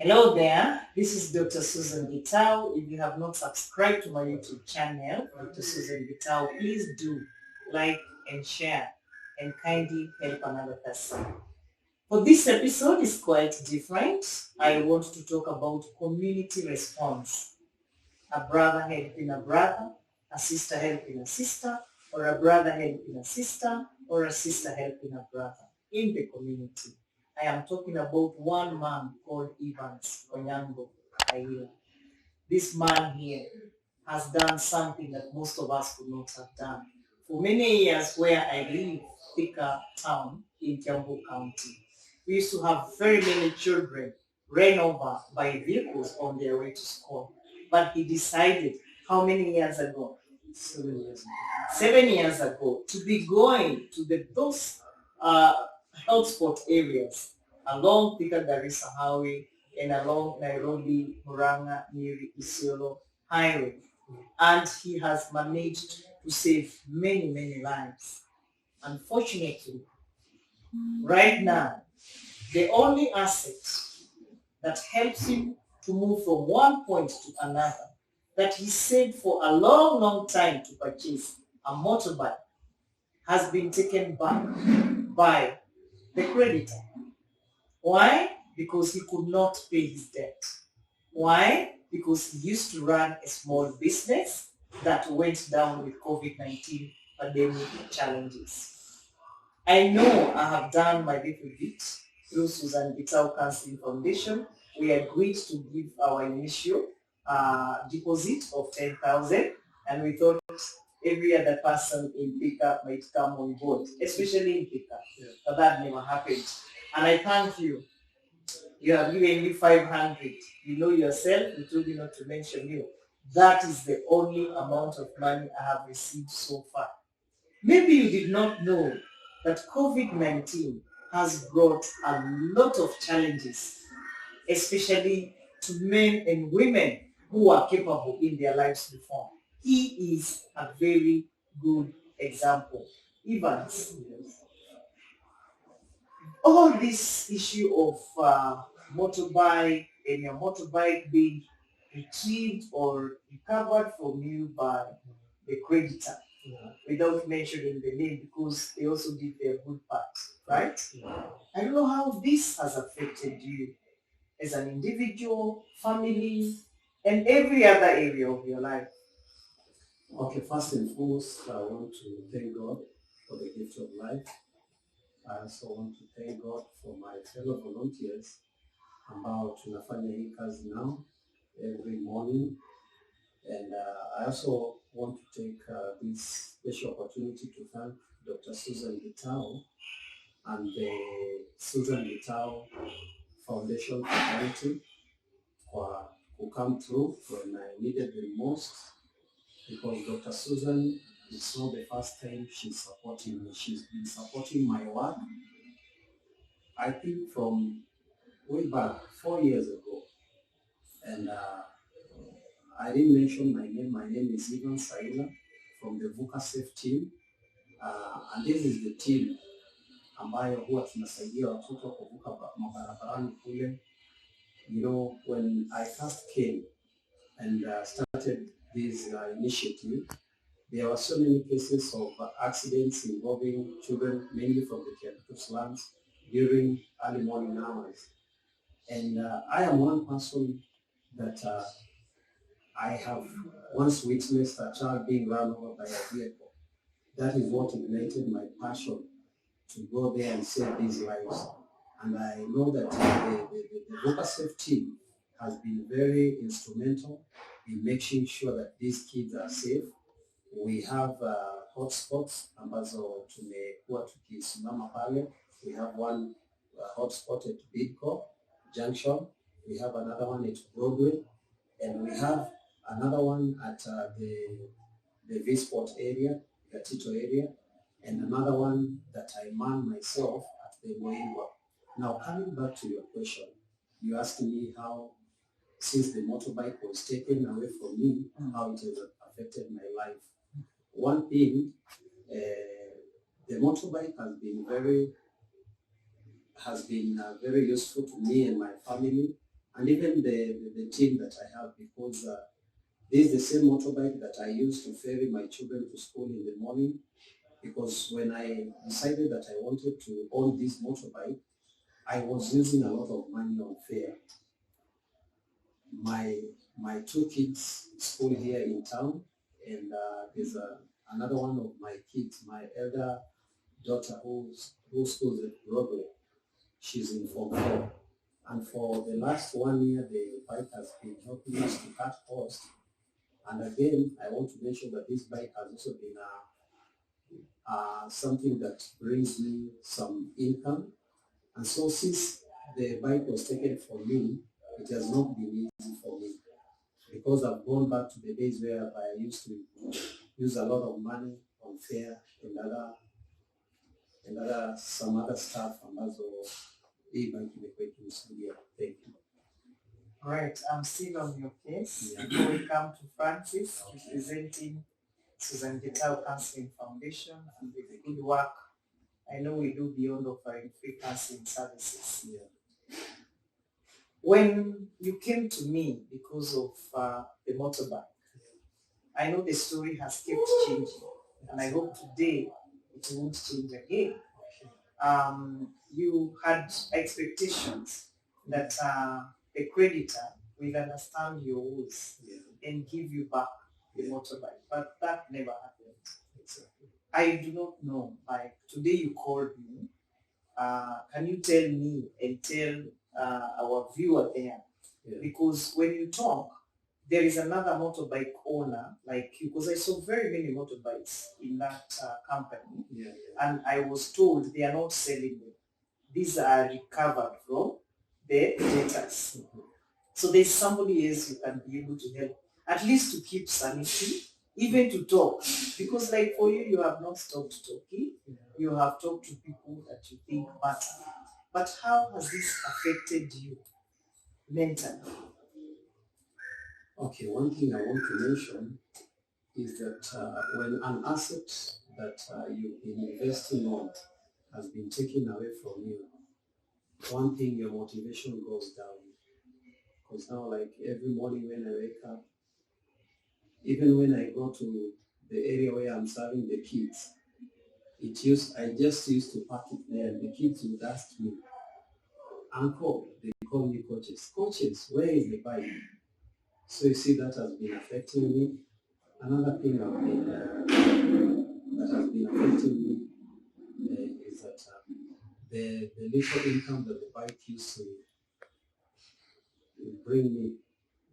Hello there, this is Dr. Susan Gitau. If you have not subscribed to my YouTube channel, Dr. Susan Gitau, please do like and share and kindly help another person. For this episode is quite different. I want to talk about community response. A brother helping a brother, a sister helping a sister, or a brother helping a sister, or a sister helping a brother in the community. I am talking about one man called Onyango Aila. This man here has done something that most of us could not have done. For many years where I live, Thika town in Kiambu County, we used to have very many children ran over by vehicles on their way to school. But he decided, how many years ago? 7 years ago. 7 years ago, to be going to those hotspot areas along Thika Garissa Highway and along Nairobi, Murang'a, Nyeri, Isiolo Highway. And he has managed to save many, many lives. Unfortunately, right now, the only asset that helps him to move from one point to another, that he saved for a long, long time to purchase, a motorbike, has been taken back by the creditor. Why? Because he could not pay his debt. Why? Because he used to run a small business that went down with COVID-19 pandemic challenges. I know I have done my little bit through Susan Gitau Counseling Foundation. We agreed to give our initial deposit of 10,000, and we thought every other person in Pika might come on board, especially in Pika. Yeah. But that never happened. And I thank you. You have given me 500. You know yourself, we told you not to mention you. That is the only amount of money I have received so far. Maybe you did not know that COVID-19 has brought a lot of challenges, especially to men and women who are capable in their lives before. He is a very good example. Evans, all this issue of motorbike and your motorbike being retrieved or recovered from you by the creditor, without mentioning the name, because they also did their good part, right? I don't know how this has affected you as an individual, family, and every other area of your life. Okay, first and foremost, I want to thank God for the gift of life. I also want to thank God for my fellow volunteers ambao tunafanya hii kazi now every morning. And I also want to take this special opportunity to thank Dr. Susan Gitau and the Susan Gitau Foundation Charity for who come through when I needed them most, because Dr. Susan, it's not the first time she's supporting me. She's been supporting my work, I think from way back 4 years ago. And I didn't mention my name. My name is Onyango Aila from the Buka Safe team. And this is the team ambayo huwa tunasaidia watoto kuvuka mabarabarani kule. You know, when I first came and started this initiative, there were so many cases of accidents involving children, mainly from the Kiambu slums, during early morning hours. And I am one person that I have once witnessed a child being run over by a vehicle. That is what ignited my passion to go there and save these lives. And I know that the Boda Safe team has been very instrumental in making sure that these kids are safe. We have hotspots ambazo tumekuwa tukisimama pale. We have one hotspot at Bidco Junction. We have another one at Broadway, and we have another one at the V-Sport area, the Tito area, and another one that I man myself at the Ngoingwa. Now, coming back to your question, you asked me how, since the motorbike was taken away from me, how it has affected my life. One thing, the motorbike has been very useful to me and my family, and even the team that I have, because this is the same motorbike that I use to ferry my children to school in the morning. Because when I decided that I wanted to own this motorbike, I was using a lot of money on fare. My two kids school here in town, and there's another one of my kids, my elder daughter who schools at Broadway. She's in Form 4. And for the last 1 year, the bike has been helping us to cut costs. And again, I want to mention that this bike has also been something that brings me some income. And so since the bike was taken from me, it has not been easy for me, because I've gone back to the days where I used to use a lot of money on fare and some other stuff ambazo hii bike imekuwa ikinisaidia. Thank you. All right, I'm still on your case. Yeah. Before we come to Francis, okay, representing Susan Gitau Counseling Foundation and the good work I know we do beyond offering free counseling services. Yeah. When you came to me because of the motorbike, I know the story has kept changing, and I hope today it won't change again. You had expectations that the creditor will understand your woes, yeah, and give you back the motorbike, but that never happened. Exactly. I do not know. Like today, you called me. Can you tell me and tell our viewer there? Yeah. Because when you talk, there is another motorbike owner like you, because I saw very many motorbikes in that company, yeah, yeah, and I was told they are not selling them. These are recovered from the debtors. Mm-hmm. So there's somebody else you can be able to help, at least to keep sanity, even to talk. Because like for you, you have not stopped talking. Yeah. You have talked to people that you think matter. But how has this affected you mentally? Okay, one thing I want to mention is that when an asset that you've been investing on has been taken away from you, one thing, your motivation goes down. Because now, like every morning when I wake up, even when I go to the area where I'm serving the kids, I just used to park it there, and the kids would ask me, Uncle, they call me coaches, where is the bike? So you see, that has been affecting me. Another thing that has been affecting me is that the little income that the bike used to bring me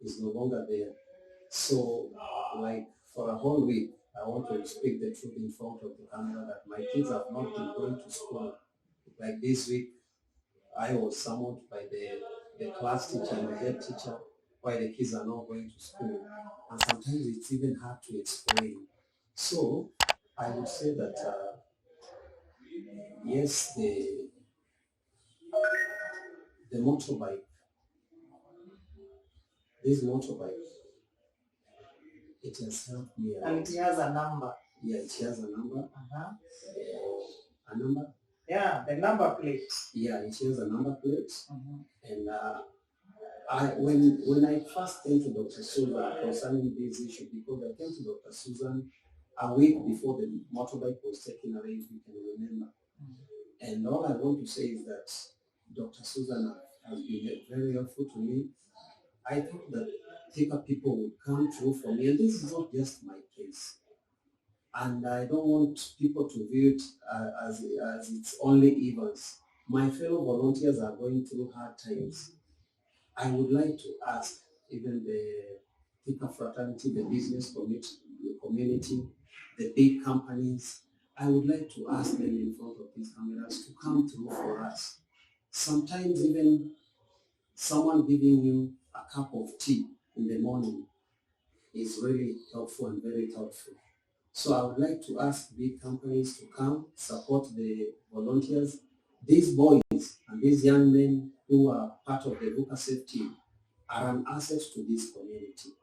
is no longer there. So, like for a whole week, I want to speak the truth in front of the camera that my kids have not been going to school. Like this week, I was summoned by the class teacher and the head teacher why the kids are not going to school. And sometimes it's even hard to explain. So I would say that yes, the motorbike, this motorbike, it has helped me a lot. And it has a number. Yeah, it has a number. Uh-huh. A number? Yeah, the number plate. Yeah, it has a number plate. Mm-hmm. And when I first came to Dr. Susan concerning this issue, because I came to Dr. Susan a week before the motorbike was taken away, if you can remember. Mm-hmm. And all I want to say is that Dr. Susan has been very helpful to me. I thought that thicker people would come through for me, and this is not just my case. And I don't want people to view it as it's only evils. My fellow volunteers are going through hard times. I would like to ask even the thicker fraternity, the business community, the big companies, I would like to ask them in front of these cameras to come through for us. Sometimes even someone giving you a cup of tea in the morning is really helpful and very helpful. So I would like to ask big companies to come support the volunteers. These boys and these young men who are part of the Buka Safe team are an asset to this community.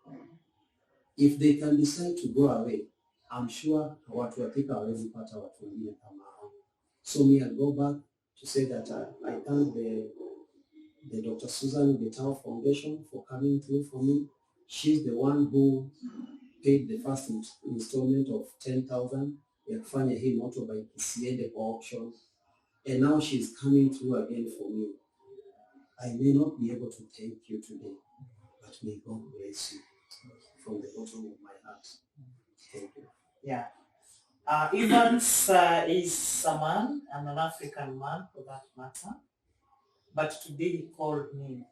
If they can decide to go away, I'm sure watu watika hawezi pata watu wengine kama hao. So me, I go back to say that I thank the Dr. Susan Gitau Foundation for coming through for me. She's the one who paid the first installment of 10,000 ya kufanya hii motorbike isiende kwa auction, and now she's coming through again for me. I may not be able to thank you today, but may God bless you from the bottom of my heart. Thank you. Yeah. Evans is a man, and an African man for that matter. But today he called me.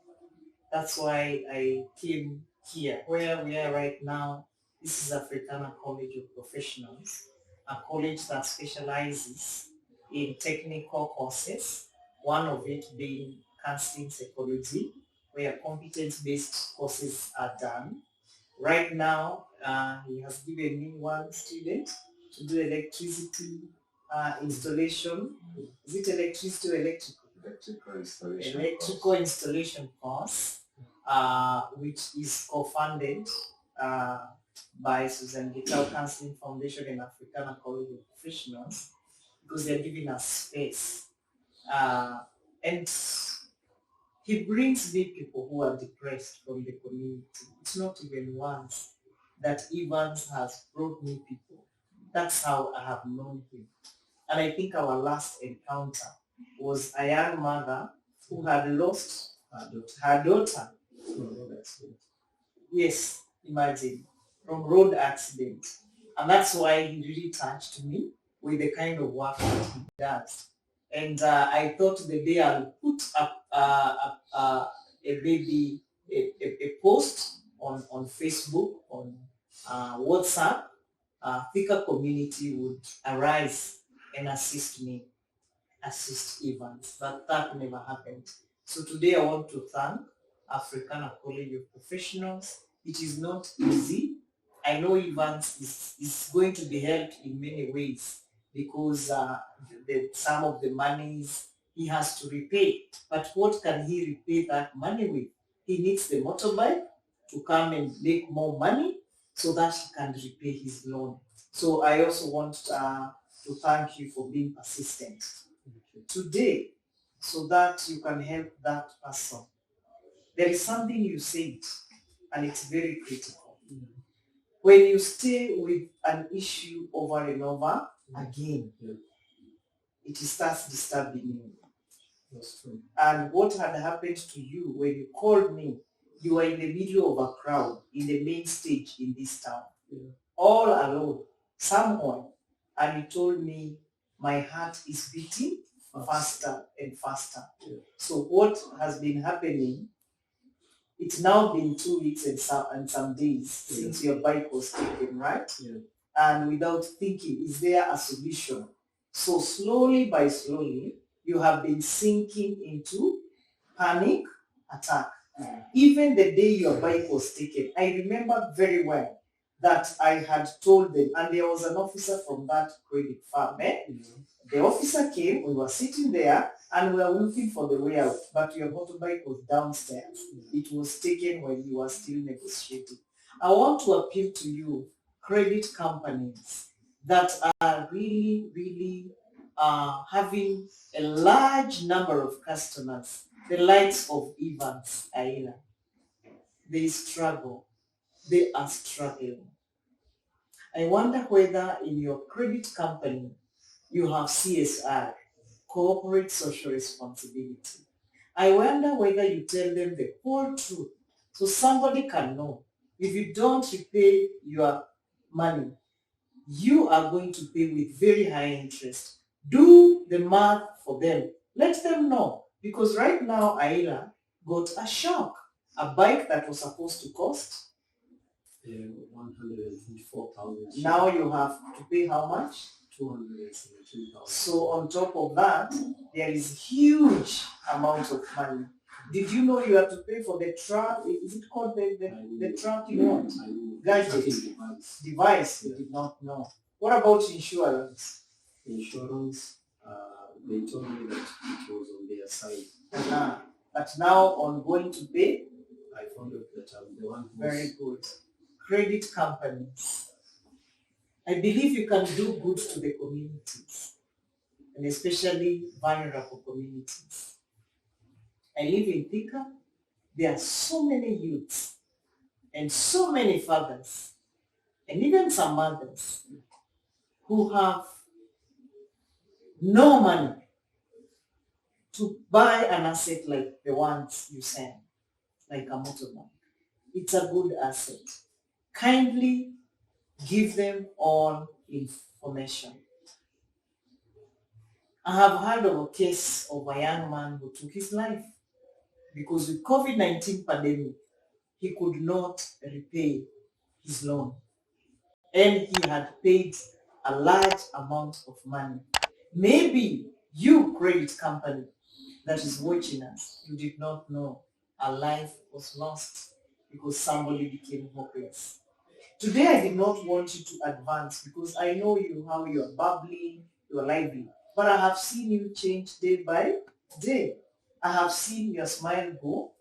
That's why I came here, where we are right now. This is Africana College of Professionals, a college that specializes in technical courses, one of it being counseling psychology, where competence-based courses are done. Right now, he has given me one student to do electricity installation. Is it electricity or electrical? Electrical installation course, which is co-funded by Susan Gitau Counseling Foundation and Africana College of Professionals, because they're giving us space. And he brings me people who are depressed from the community. It's not even once that Evans has brought me people. That's how I have known him. And I think our last encounter was a young mother who had lost her daughter. Yes, imagine, from road accident. And that's why he really touched me with the kind of work that he does. And I thought the day I'll put up a baby, a post on Facebook, on WhatsApp, thicker community would arise and assist me, assist Evans, but that never happened. So today I want to thank Africana College of Professionals. It is not easy. I know Evans is going to be helped in many ways, because some of the monies he has to repay. But what can he repay that money with? He needs the motorbike to come and make more money so that he can repay his loan. So I also want to thank you for being persistent today, so that you can help that person. There is something you said, and it's very critical. When you stay with an issue over and over again, it starts disturbing you. That's true. And what had happened to you when you called me, you were in the middle of a crowd in the main stage in this town, all alone, someone, and you told me, my heart is beating faster and faster. So what has been happening, it's now been 2 weeks and some days since your bike was taken, right? And without thinking, is there a solution? So slowly by slowly, you have been sinking into panic attack. Even the day your bike was taken, I remember very well that I had told them, and there was an officer from that credit firm. The officer came, we were sitting there, and we were looking for the way out, but your motorbike was downstairs. It was taken when you were still negotiating. I want to appeal to you, credit companies that are really, really having a large number of customers, the likes of Evans Aila. They struggle. They are struggling. I wonder whether in your credit company you have CSR, corporate social responsibility. I wonder whether you tell them the whole truth so somebody can know. If you don't repay your money, you are going to pay with very high interest. Do the math for them. Let them know. Because right now, Aila got a shock. A bike that was supposed to cost 124,000. Now you have to pay how much? 217,000. So on top of that, there is huge amount of money. Did you know you have to pay for the truck? Is it called the truck you want? Gadget. Device. You did not know. What about insurance? Insurance, they told me that it was on their side. But now on going to pay? I found out that I'm the one who's... Very good. Credit companies. I believe you can do good to the communities, and especially vulnerable communities. I live in Thika. There are so many youths and so many fathers and even some mothers who have no money to buy an asset like the ones you send, like a motorbike. It's a good asset. Kindly give them all information. I have heard of a case of a young man who took his life because with COVID-19 pandemic, he could not repay his loan. And he had paid a large amount of money. Maybe you, credit company that is watching us, you did not know a life was lost because somebody became hopeless. Today I did not want you to advance because I know you, how you are bubbling, you are lively. But I have seen you change day by day. I have seen your smile go.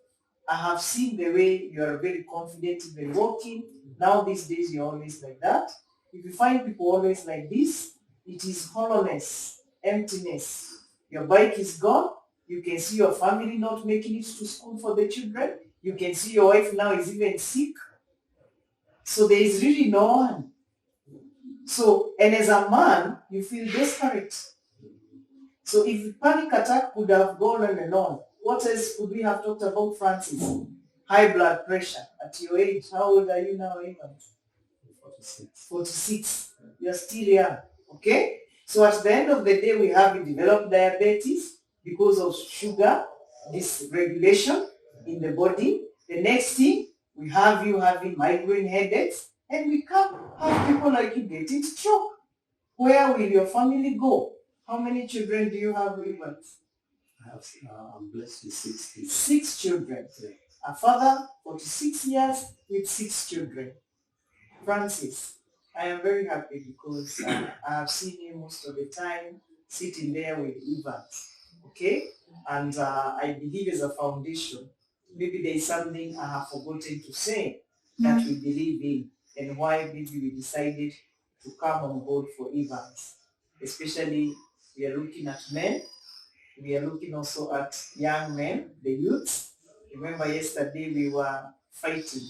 I have seen the way you are very confident even walking. Now these days you're always like that. If you find people always like this, it is hollowness, emptiness. Your bike is gone. You can see your family not making it to school for the children. You can see your wife now is even sick. So there is really no one. So, and as a man, you feel desperate. So if panic attack could have gone on and on, what else could we have talked about, Francis? High blood pressure at your age. How old are you now, Evan? 46. 46. You're still young. Okay? So at the end of the day, we have you develop diabetes because of sugar dysregulation in the body. The next thing, we have you having migraine headaches, and we can't have people like you getting stroke. Where will your family go? How many children do you have, Evan? I have, I'm blessed with 6 kids. 6 children. Yeah. A father, 46 years with 6 children. Francis, I am very happy because I have seen you most of the time sitting there with Evans, okay? And I believe as a foundation, maybe there is something I have forgotten to say that we believe in and why maybe we decided to come on board for Evans. Especially we are looking at men, we are looking also at young men, the youths. Remember yesterday we were fighting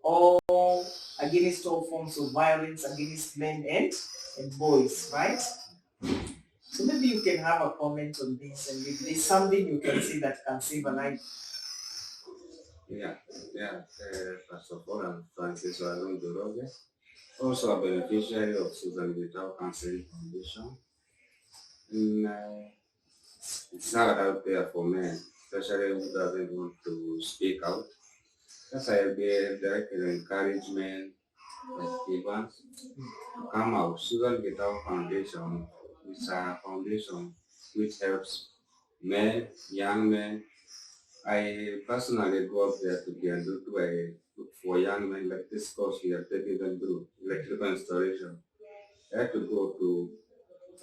all against all forms of violence against men and boys, right? So maybe you can have a comment on this and if there's something you can say that can save a life. Yeah. First of all, I'm Francis Walondoroge, also a beneficiary of Susan Gitau Counseling Foundation. And it's hard out there for men, especially who doesn't want to speak out. That's why I'll be directing encouragement like Evans to come out. Susan Gitau Foundation is a foundation which helps men, young men. I personally go up there to be a look for young men like this course we are taking them through, electrical installation. I had to go to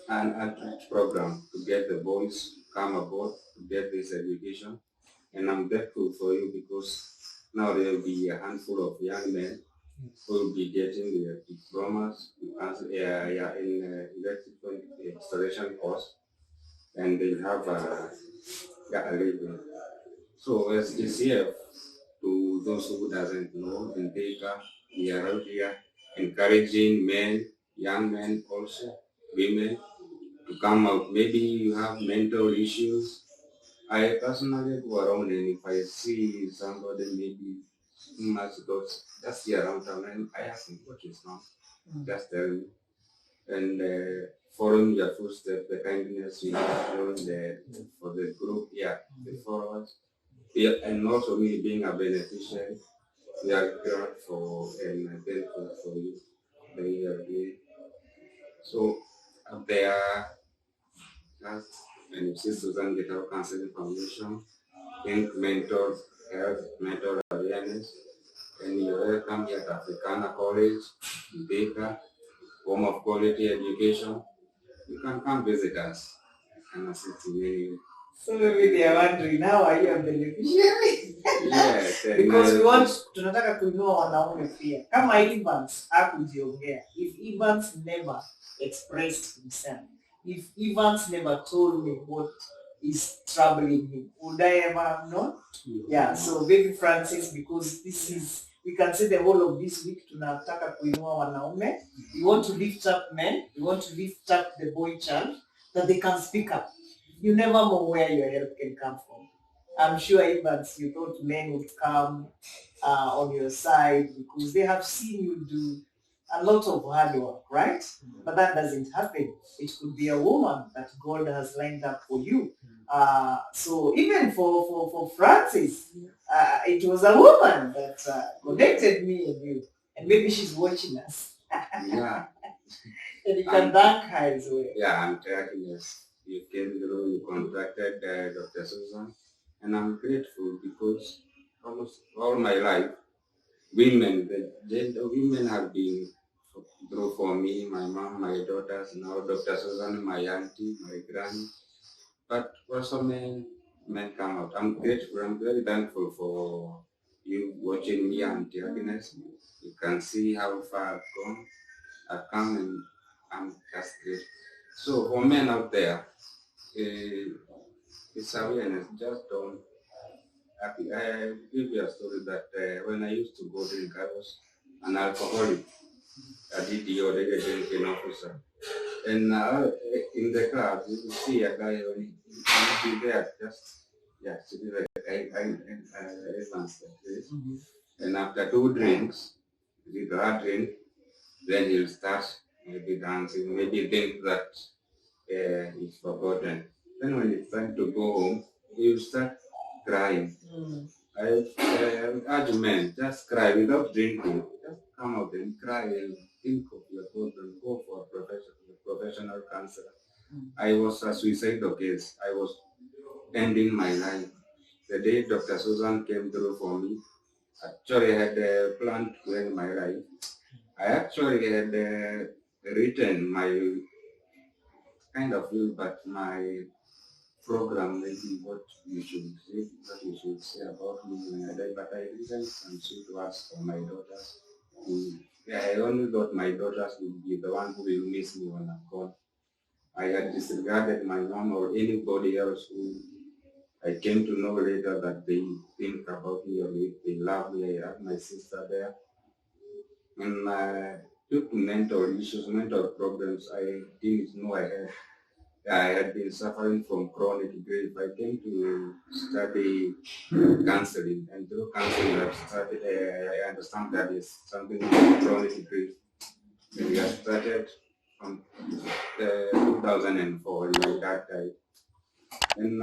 an outreach program to get the boys to come aboard to get this education. And I'm grateful for you because now there will be a handful of young men who will be getting their diplomas in electrical installation course, and they have a living. So as this year, to those who doesn't know, in Thika, we are out here encouraging men, young men also, women, to come out. Maybe you have mental issues. I personally go around and if I see somebody maybe much those just here around town and I ask him what is wrong. Just tell me. And following your footsteps, the kindness you have shown for the group, the followers. Yeah, and also me being a beneficiary, we are grateful and thankful for you that you have been. So up there, and you see Susan Gitau Counseling Foundation, think mental health, mental awareness, and you're welcome here at Africana College, Bidco, home of quality education. You can come visit us and assist you anyway. So maybe they are wondering now are you a beneficiary? Yes, and, Because we want tunataka kuinua wanaume pia. Kama Evans hakujiongea. If Evans never expressed himself, if Evans never told me what is troubling him. Would I ever have known? Yeah, so baby Francis, because this is, we can say the whole of this week tunataka kuinua wanaume. We want to lift up men. We want to lift up the boy child that they can speak up. You never know where your help can come from. I'm sure even you thought men would come on your side because they have seen you do a lot of hard work, right? But that doesn't happen. It could be a woman that God has lined up for you. So even for Francis, it was a woman that connected me and you. And maybe she's watching us. Yeah. And you can thank her as well. Yeah, I'm tracking this. You came through, you contacted Dr. Susan, and I'm grateful because almost all my life, the women have been through for me, my mom, my daughters, now Dr. Susan, my auntie, my granny. But also men come out. I'm grateful, I'm very thankful for you watching me, Auntie Agnes. You can see how far I've gone. I've come and I'm just great. So for men out there, it's awareness. Just don't. I give you a story that when I used to go drink, I was an alcoholic, a DDO, the drinking officer. And in the club, you will see a guy when he will be there just, yeah, sitting like advanced like this. And after 2 drinks, the third drink, then he'll start maybe dancing, maybe think that he's forgotten. Then when it's time to go home, he'll start crying. I urge men, just cry without drinking. Just come out and cry and think of your problem. Go for a professional counselor. I was a suicidal case. I was ending my life. The day Dr. Susan came through for me, actually I had a plan to end my life. I actually had written my kind of will, but my program maybe what you should say about me when I die, but I didn't consider to ask for my daughters. Yeah, I only thought my daughters will be the one who will miss me when I'm gone. I had disregarded my mom or anybody else who I came to know later that they think about me or they love me. I have my sister there. And due to mental issues, mental problems, I didn't know I had been suffering from chronic grief. I came to study counseling, and through counseling, I've started. I understand that is something called chronic grief. And we have started from 2004 when my dad died. And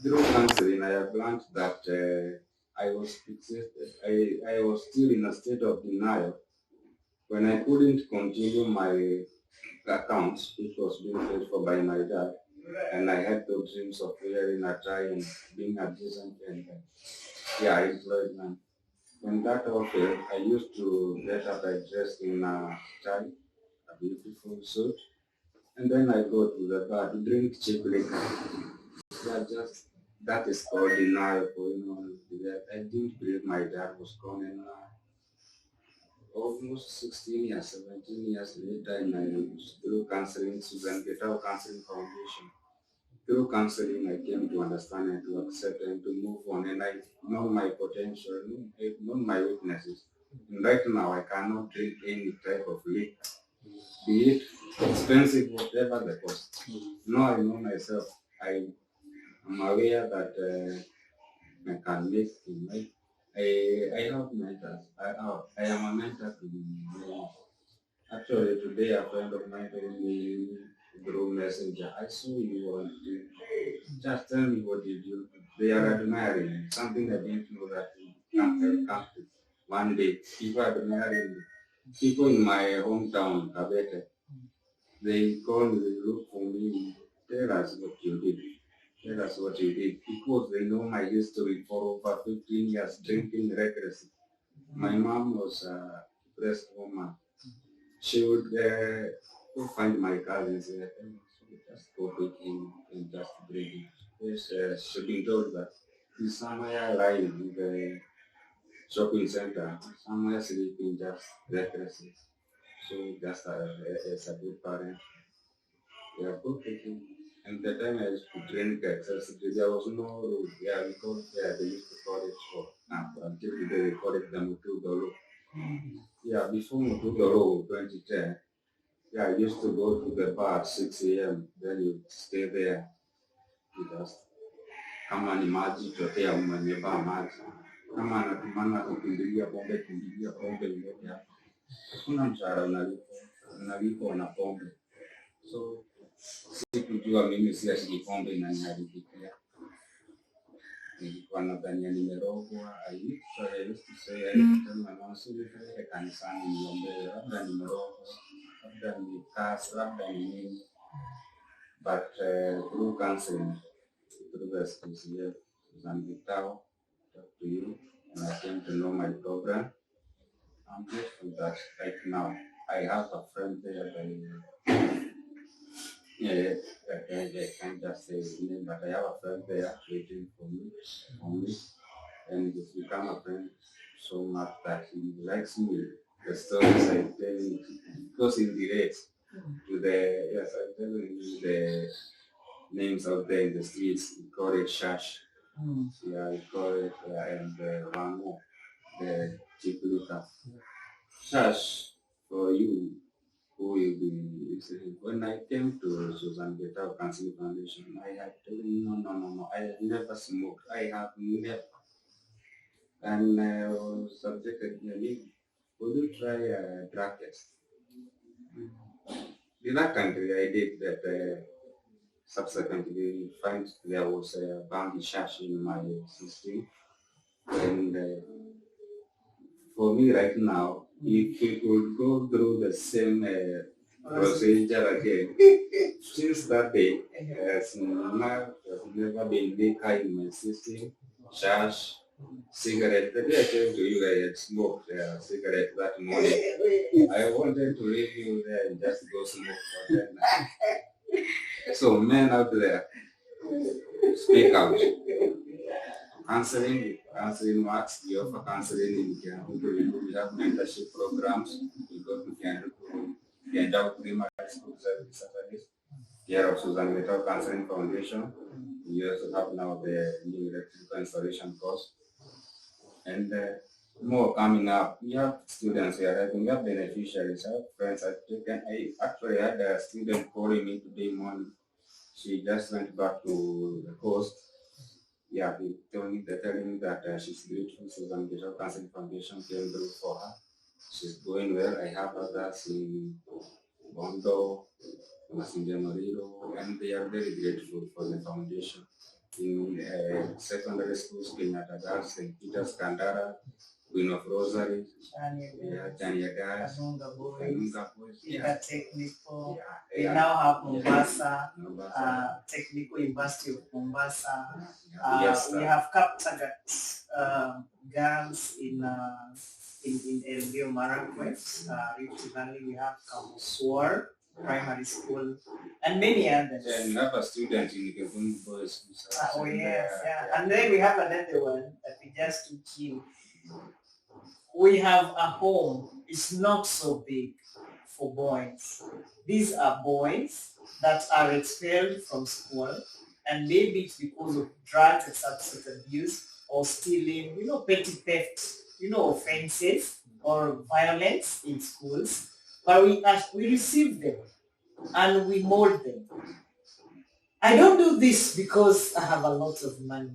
through counseling, I have learned that I was fixated. I was still in a state of denial when I couldn't continue my accounts, which was being paid for by my dad. And I had those dreams of wearing a tie and being a decent and yeah, employed man. When that all failed, I used to get up and dress in a tie, a beautiful suit, and then I go to the bar to drink cheap liquor. Yeah, just that is called denial for I didn't believe my dad was gone, and almost 16 years, 17 years later, and I was through counseling, Susan Gitau Counseling Foundation. Through counseling, I came to understand and to accept and to move on. And I know my potential, I know my weaknesses. And right now, I cannot drink any type of liquor, be it expensive, whatever the cost. Now I know myself. I am aware that I can make it. I have mentors. I am a mentor to many. Actually, today a friend of mine told me through messenger, I saw you on just tell me what you do. They are admiring something I didn't know that can come to one day. People are admiring me. People in my hometown, Kabete, they call me, they look for me, tell us what you did. Tell us what you did. Because they know my history for over 15 years, drinking recklessly. My mom was a depressed woman. She would go find my cousins and just go pick him and just bring him. Yes, she's been told that he's somewhere lying in the shopping center, somewhere sleeping just recklessly. So just as a good parent, we have go pick him. And the time I used to drink excessively, there was no road. Yeah, because they used to call it for until today they call it the Mutugoro. Yeah, before Mutugoro 2010, yeah, I used to go to the bar at 6 a.m. Then you stay there. You just kama ni maji chotea umanyeba maji. Kama anatumana kukimbilia pombe ilete hapa. Hakuna mshahara unalipwa na pombe. So sikujua mimi si ati pombe inaniharibikia. Nilikuwa nadhania nimerogwa. I used to say, I used to tell my mom, so nipeleke kanisani niombe, labda nimerogwa, labda ni curse, labda ni nini. But through counseling, through the SPCF, Susan Gitau, talk to you, and I came to know my program. I'm grateful that right now I have a friend there I can't just say his name, but I have a friend there waiting for me, and he's become a friend so much that he likes me. The stories I tell him, because he relates to I tell him the names out there in the streets. We call it Shash. Yeah, we call it, and one more, the Chipluka. Shash, for you, who will be listening. When I came to Susan Gitau Counseling Foundation, I had told him, no, I have never smoked. I have never. And I was subjected to me, would you try a drug test? Reluctantly, I did that. Subsequently, find there was a bounty shash in my system. And for me right now, if we could go through the same procedure again, since that day, has never been liquor in my system, shash, cigarette. The day I came to you, I had smoked a cigarette that morning. I wanted to leave you there and just go smoke for that night. So men out there, speak out. Counseling works. We offer counseling in Kiandu. We have mentorship programs. We go to Kiandu Primary School Service Saturdays. Here of Susan Gitau Counseling Foundation. We also have now the new electrical installation course. And more coming up. We have students here, we have beneficiaries, I have friends. I actually had a student calling me today morning. She just went back to the coast. Yeah, telling me that she's grateful Susan Gitau Counseling Foundation came through for her. She's going well. I have others in Bondo, Masinjamariro, and they are very grateful for the foundation. In secondary schools, Kenyatta Girls, St. Peter's, Kandara, Queen of Rosary, Chania Girls, Kanunga Kanunga Boys, Ika Technical. We now have Mombasa, Technical University of Mombasa. Yes, We have Kaptagat girls in Elgeyo Marakwet, Rift Valley. We have Kamuswar Primary School, and many others. Yeah, and we have a student in Kevin Boys. Oh yes, yeah. And then we have another one that we just took in. We have a home. It's not so big for boys. These are boys that are expelled from school, and maybe it's because of drugs and substance abuse or stealing, petty theft, offenses or violence in schools. But we receive them and we mold them. I don't do this because I have a lot of money.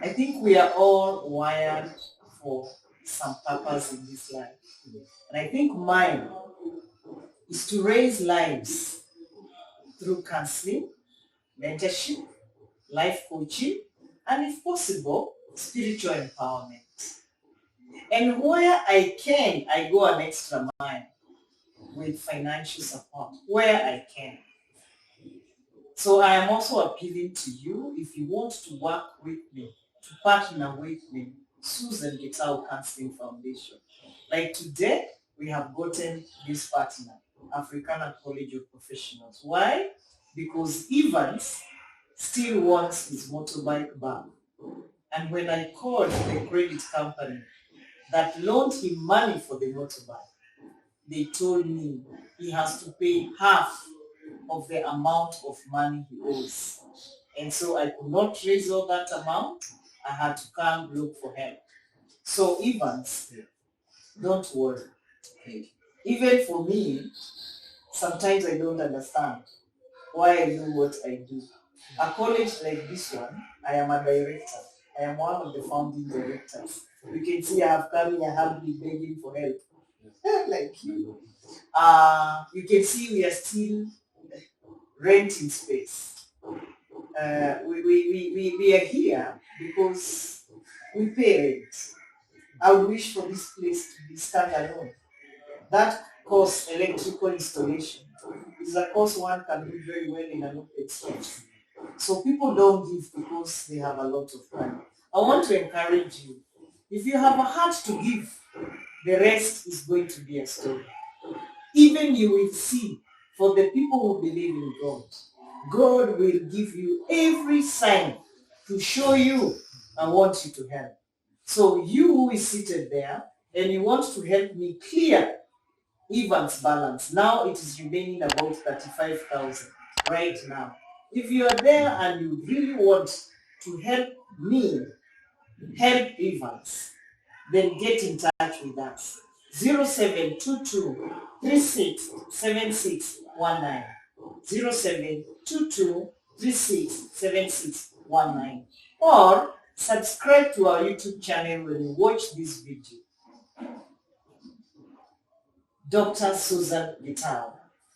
I think we are all wired for some purpose in this life. And I think mine is to raise lives through counseling, mentorship, life coaching, and if possible, spiritual empowerment. And where I can, I go an extra mile with financial support, where I can. So I am also appealing to you, if you want to work with me, to partner with me, Susan Gitau Counseling Foundation. Like today, we have gotten this partner, Africana College of Professionals. Why? Because Evans still wants his motorbike back. And when I called the credit company that loaned him money for the motorbike, they told me he has to pay half of the amount of money he owes. And so I could not raise all that amount. I had to come look for help. So Evans, don't worry. Even for me, sometimes I don't understand why I do what I do. A college like this one, I am a director. I am one of the founding directors. You can see I have come here humbly begging for help. Like you. You can see we are still renting space. We are here because we pay rent. I would wish for this place to be standalone. That course, electrical installation, is a course one can do very well in an open space. So people don't give because they have a lot of money. I want to encourage you. If you have a heart to give, the rest is going to be a story. Even you will see, for the people who believe in God, God will give you every sign to show you I want you to help. So you who is seated there and you want to help me clear Evans' balance, now it is remaining about 35,000 right now. If you are there and you really want to help me help Evans, then get in touch with us. 0722 367619. 0722 367619. Or subscribe to our YouTube channel when you watch this video. Dr. Susan Gitau.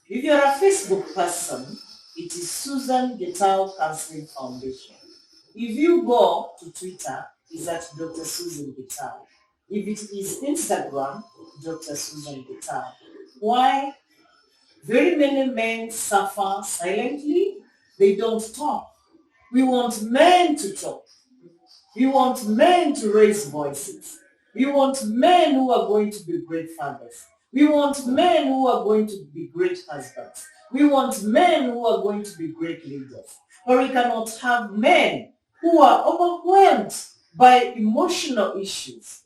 If you're a Facebook person, it is Susan Gitau Counseling Foundation. If you go to Twitter, it's at Dr. Susan Gitau. If it is Instagram, Dr. Susan Gitau. Why? Very many men suffer silently. They don't talk. We want men to talk. We want men to raise voices. We want men who are going to be great fathers. We want men who are going to be great husbands. We want men who are going to be great leaders. But we cannot have men who are overwhelmed by emotional issues.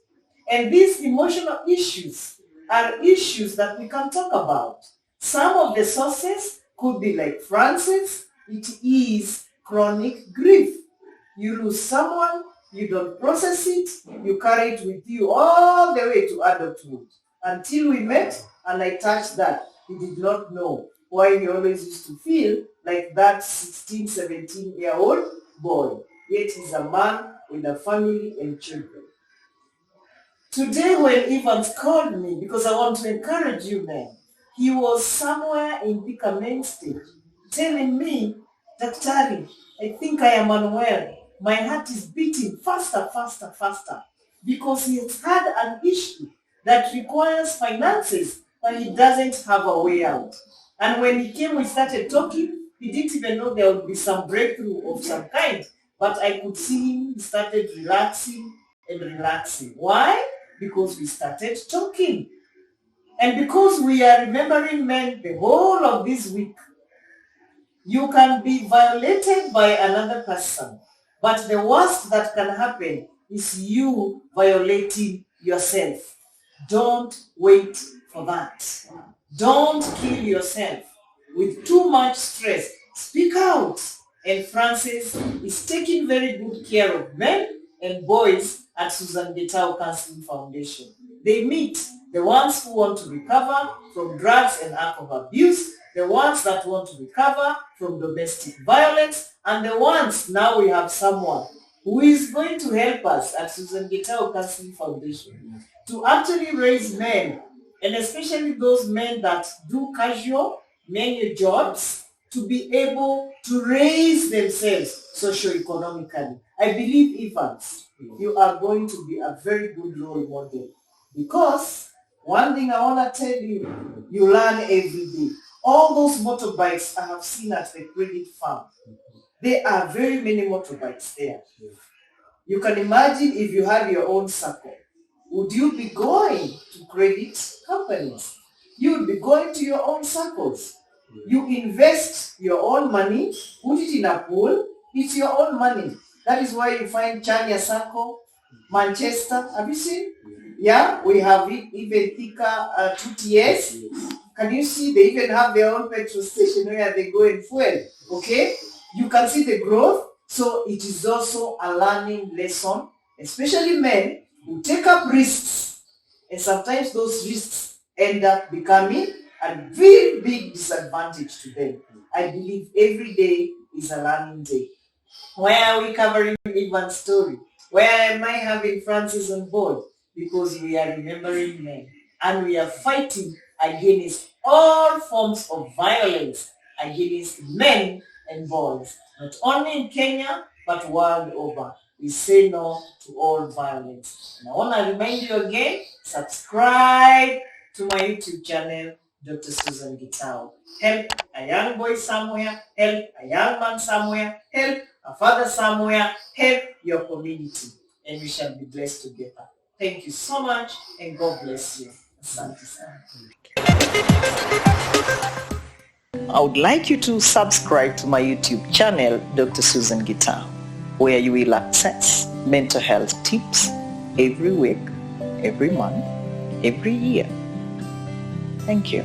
And these emotional issues are issues that we can talk about. Some of the sources could be like Francis, it is chronic grief. You lose someone, you don't process it, you carry it with you all the way to adulthood. Until we met and I touched that, he did not know why he always used to feel like that 16, 17-year-old boy. Yet he's a man with a family and children. Today when Evans called me, because I want to encourage you men, he was somewhere in Predicaments stage telling me, Daktari, I think I am unwell. My heart is beating faster, faster, faster. Because he has had an issue that requires finances, but he doesn't have a way out. And when he came, we started talking. He didn't even know there would be some breakthrough of some kind. But I could see him, he started relaxing and relaxing. Why? Because we started talking. And because we are remembering men the whole of this week, you can be violated by another person. But the worst that can happen is you violating yourself. Don't wait for that. Don't kill yourself with too much stress. Speak out. And Francis is taking very good care of men and boys at Susan Gitau Counseling Foundation. They meet the ones who want to recover from drugs and alcohol abuse, the ones that want to recover from domestic violence, and the ones, now we have someone who is going to help us at Susan Gitau Counseling Foundation to actually raise men, and especially those men that do casual manual jobs, to be able to raise themselves socio-economically. I believe, Evans, you are going to be a very good role model. Because one thing I want to tell you, you learn every day. All those motorbikes I have seen at the credit farm, there are very many motorbikes there. You can imagine if you had your own circle. Would you be going to credit companies? You would be going to your own circles. You invest your own money, put it in a pool, it's your own money. That is why you find Chania Circle, Manchester, have you seen? Yeah, we have it, even thicker 2TS. Can you see they even have their own petrol station where they go and fuel? Okay? You can see the growth. So it is also a learning lesson, especially men who take up risks. And sometimes those risks end up becoming a very big disadvantage to them. I believe every day is a learning day. Why are we covering Ivan's story? Why am I having Francis on board? Because we are remembering men and we are fighting against all forms of violence against men and boys. Not only in Kenya, but world over. We say no to all violence. And I want to remind you again, subscribe to my YouTube channel, Dr. Susan Gitau. Help a young boy somewhere, help a young man somewhere, help a father somewhere, help your community, and we shall be blessed together. Thank you so much, and God bless you. Asante sana. I would like you to subscribe to my YouTube channel, Dr. Susan Gitau, where you will access mental health tips every week, every month, every year. Thank you.